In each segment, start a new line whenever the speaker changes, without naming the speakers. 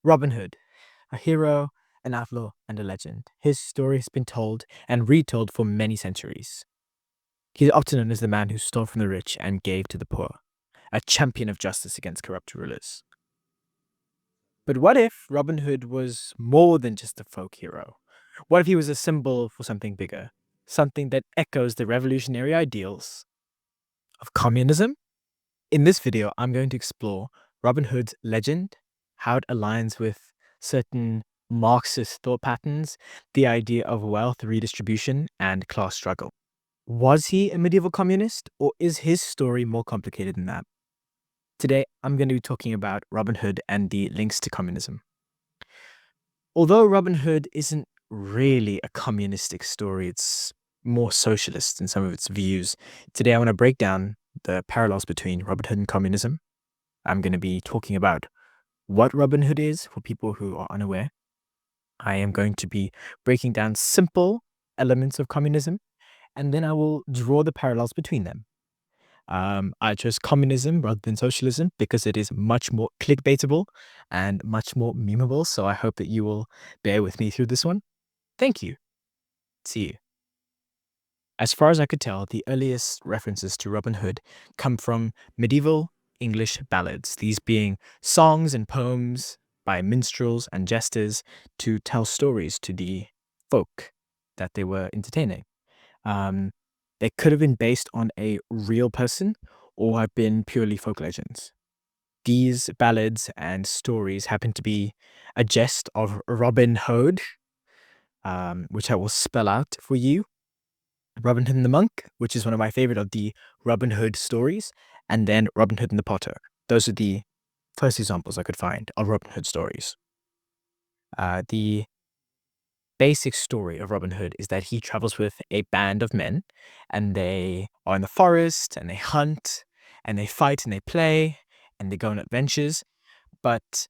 Robin Hood, a hero, an outlaw, and a legend. His story has been told and retold for many centuries. He is often known as the man who stole from the rich and gave to the poor, a champion of justice against corrupt rulers. But what if Robin Hood was more than just a folk hero? What if he was a symbol for something bigger, something that echoes the revolutionary ideals of communism? In this video, I'm going to explore Robin Hood's legend, how it aligns with certain Marxist thought patterns, the idea of wealth redistribution, and class struggle. Was he a medieval communist, or is his story more complicated than that? Today, I'm going to be talking about Robin Hood and the links to communism. Although Robin Hood isn't really a communistic story, it's more socialist in some of its views. Today, I want to break down the parallels between Robin Hood and communism. I'm going to be talking about what Robin Hood is for people who are unaware. I am going to be breaking down simple elements of communism, and then I will draw the parallels between them. I chose communism rather than socialism because it is much more clickbaitable and much more memeable, so I hope that you will bear with me through this one. Thank you. See you. As far as I could tell, the earliest references to Robin Hood come from medieval English ballads, these being songs and poems by minstrels and jesters to tell stories to the folk that they were entertaining. They could have been based on a real person or have been purely folk legends. These ballads and stories happen to be a jest of Robin Hood, which I will spell out for you. Robin Hood and the Monk, which is one of my favorite of the Robin Hood stories, and then Robin Hood and the Potter. Those are the first examples I could find of Robin Hood stories. The basic story of Robin Hood is that he travels with a band of men, and they are in the forest, and they hunt, and they fight, and they play, and they go on adventures, but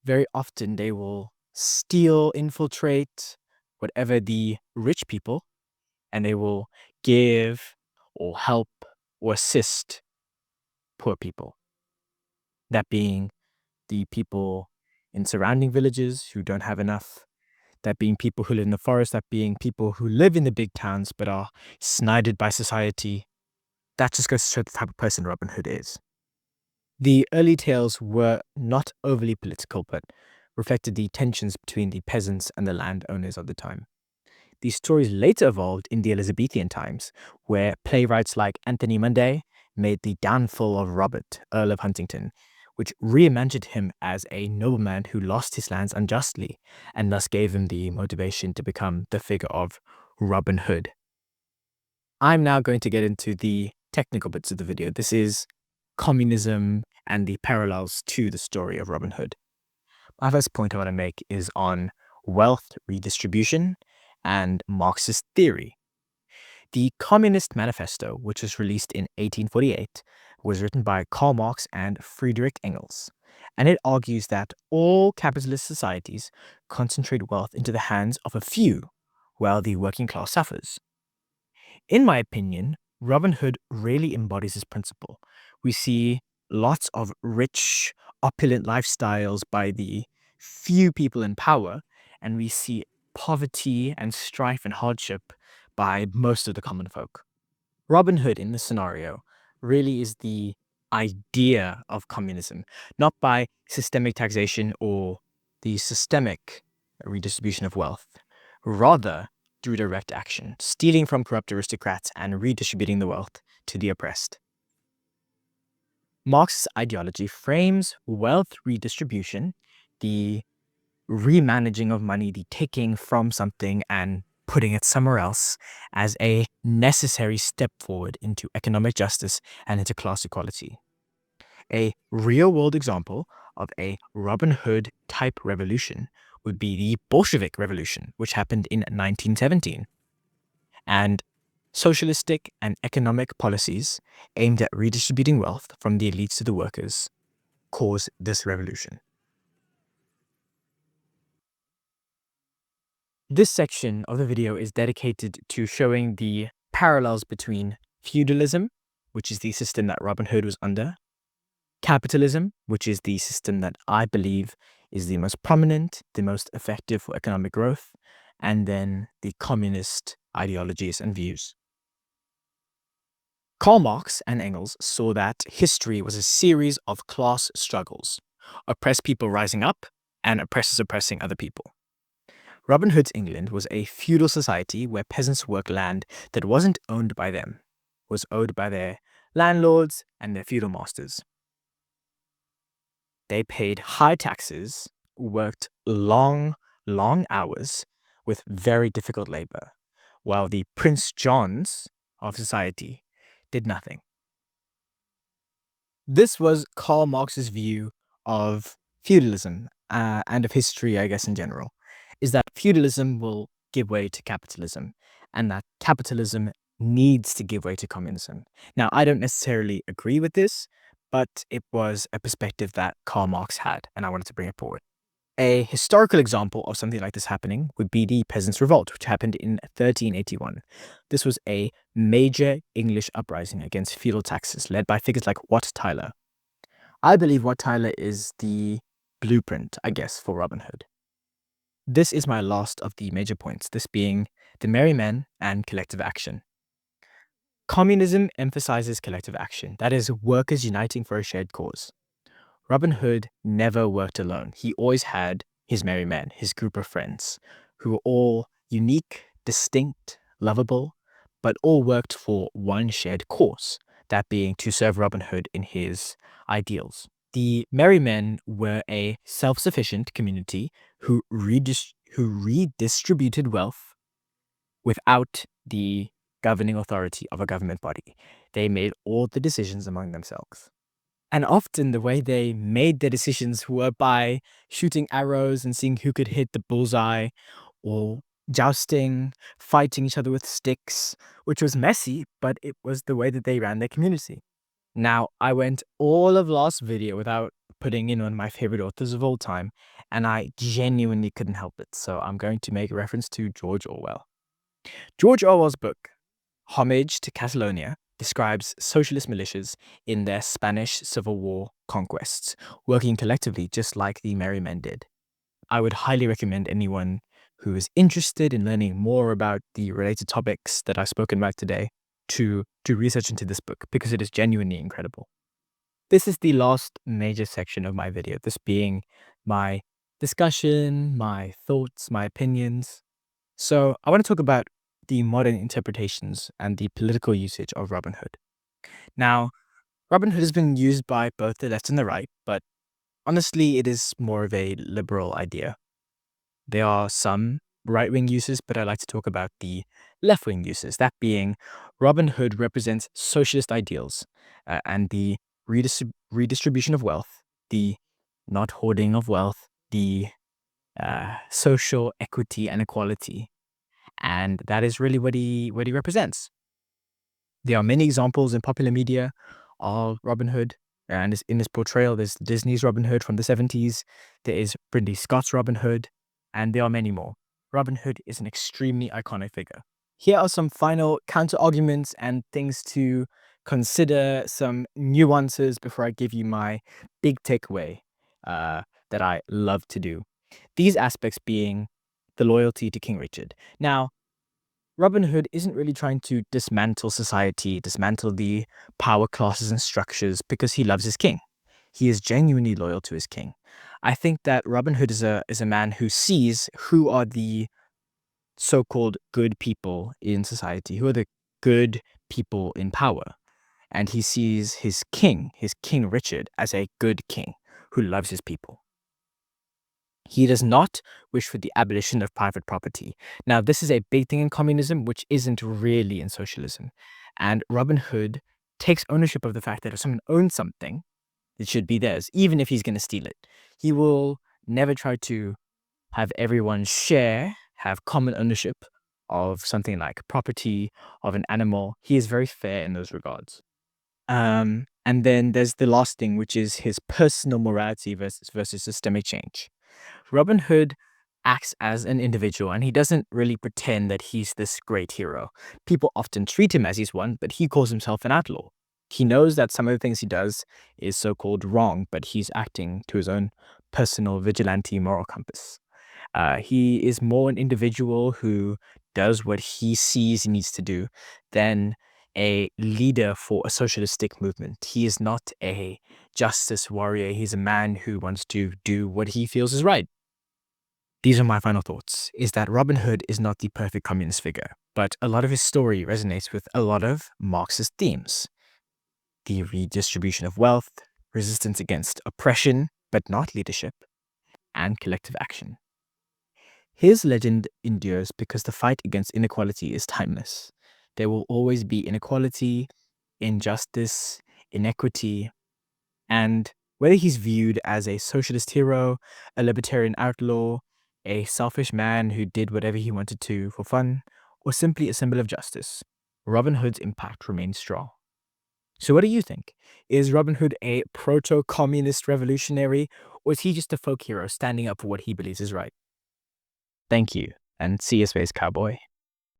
very often they will steal, infiltrate, whatever the rich people, and they will give or help or assist poor people. That being the people in surrounding villages who don't have enough, that being people who live in the forest, that being people who live in the big towns but are snited by society. That just goes to show the type of person Robin Hood is. The early tales were not overly political, but reflected the tensions between the peasants and the landowners of the time. These stories later evolved in the Elizabethan times, where playwrights like Anthony Munday made the downfall of Robert, Earl of Huntingdon, which reimagined him as a nobleman who lost his lands unjustly, and thus gave him the motivation to become the figure of Robin Hood. I'm now going to get into the technical bits of the video. This is communism and the parallels to the story of Robin Hood. My first point I want to make is on wealth redistribution and Marxist theory. The Communist Manifesto, which was released in 1848, was written by Karl Marx and Friedrich Engels, and it argues that all capitalist societies concentrate wealth into the hands of a few, while the working class suffers. In my opinion, Robin Hood really embodies this principle. We see lots of rich, opulent lifestyles by the few people in power, and we see poverty and strife and hardship by most of the common folk. Robin Hood in this scenario really is the idea of communism, not by systemic taxation or the systemic redistribution of wealth, rather through direct action, stealing from corrupt aristocrats and redistributing the wealth to the oppressed. Marx's ideology frames wealth redistribution, the remanaging of money, the taking from something and putting it somewhere else, as a necessary step forward into economic justice and into class equality. A real-world example of a Robin Hood type revolution would be the Bolshevik Revolution, which happened in 1917. And socialistic and economic policies aimed at redistributing wealth from the elites to the workers caused this revolution. This section of the video is dedicated to showing the parallels between feudalism, which is the system that Robin Hood was under, capitalism, which is the system that I believe is the most prominent, the most effective for economic growth, and then the communist ideologies and views. Karl Marx and Engels saw that history was a series of class struggles, oppressed people rising up and oppressors oppressing other people. Robin Hood's England was a feudal society where peasants worked land that wasn't owned by them, was owned by their landlords and their feudal masters. They paid high taxes, worked long hours with very difficult labor, while the Prince Johns of society did nothing. This was Karl Marx's view of feudalism and of history, I guess, in general, is that feudalism will give way to capitalism and that capitalism needs to give way to communism. Now, I don't necessarily agree with this, but it was a perspective that Karl Marx had, and I wanted to bring it forward. A historical example of something like this happening would be the Peasants' Revolt, which happened in 1381. This was a major English uprising against feudal taxes led by figures like Wat Tyler. I believe Wat Tyler is the blueprint, I guess, for Robin Hood. This is my last of the major points, this being the merry men and collective action. Communism emphasizes collective action, that is, workers uniting for a shared cause. Robin Hood never worked alone. He always had his merry men, his group of friends, who were all unique, distinct, lovable, but all worked for one shared cause, that being to serve Robin Hood in his ideals. The merry men were a self-sufficient community who redistributed wealth without the governing authority of a government body. They made all the decisions among themselves. And often the way they made their decisions were by shooting arrows and seeing who could hit the bullseye, or jousting, fighting each other with sticks, which was messy, but it was the way that they ran their community. Now, I went all of last video without putting in one of my favorite authors of all time, and I genuinely couldn't help it, so I'm going to make a reference to George Orwell. George Orwell's book, Homage to Catalonia, describes socialist militias in their Spanish Civil War conquests, working collectively just like the merry men did. I would highly recommend anyone who is interested in learning more about the related topics that I've spoken about today to do research into this book, because it is genuinely incredible. This is the last major section of my video, this being my discussion, my thoughts, my opinions. So I want to talk about the modern interpretations and the political usage of Robin Hood. Now, Robin Hood has been used by both the left and the right, but honestly, it is more of a liberal idea. There are some right-wing uses, but I like to talk about the left-wing uses, that being Robin Hood represents socialist ideals and the redistribution of wealth, the not hoarding of wealth, the social equity and equality. And that is really what he represents. There are many examples in popular media of Robin Hood, and in this portrayal, there's Disney's Robin Hood from the 70s, there is Ridley Scott's Robin Hood, and there are many more. Robin Hood is an extremely iconic figure. Here are some final counter-arguments and things to consider, some nuances before I give you my big takeaway that I love to do. These aspects being the loyalty to King Richard. Now, Robin Hood isn't really trying to dismantle society, dismantle the power classes and structures because he loves his king. He is genuinely loyal to his king. I think that Robin Hood is a man who sees who are the so-called good people in society, who are the good people in power. And he sees his King Richard, as a good king who loves his people. He does not wish for the abolition of private property. Now, this is a big thing in communism, which isn't really in socialism. And Robin Hood takes ownership of the fact that if someone owns something, it should be theirs, even if he's going to steal it. He will never try to have everyone share, have common ownership of something like property, of an animal. He is very fair in those regards. And then there's the last thing, which is his personal morality versus systemic change. Robin Hood acts as an individual, and he doesn't really pretend that he's this great hero. People often treat him as he's one, but he calls himself an outlaw. He knows that some of the things he does is so-called wrong, but he's acting to his own personal vigilante moral compass. He is more an individual who does what he sees he needs to do than a leader for a socialistic movement. He is not a justice warrior. He's a man who wants to do what he feels is right. These are my final thoughts, is that Robin Hood is not the perfect communist figure, but a lot of his story resonates with a lot of Marxist themes. The redistribution of wealth, resistance against oppression, but not leadership, and collective action. His legend endures because the fight against inequality is timeless. There will always be inequality, injustice, inequity, and whether he's viewed as a socialist hero, a libertarian outlaw, a selfish man who did whatever he wanted to for fun, or simply a symbol of justice, Robin Hood's impact remains strong. So what do you think? Is Robin Hood a proto-communist revolutionary, or is he just a folk hero standing up for what he believes is right? Thank you, and see you, Space Cowboy.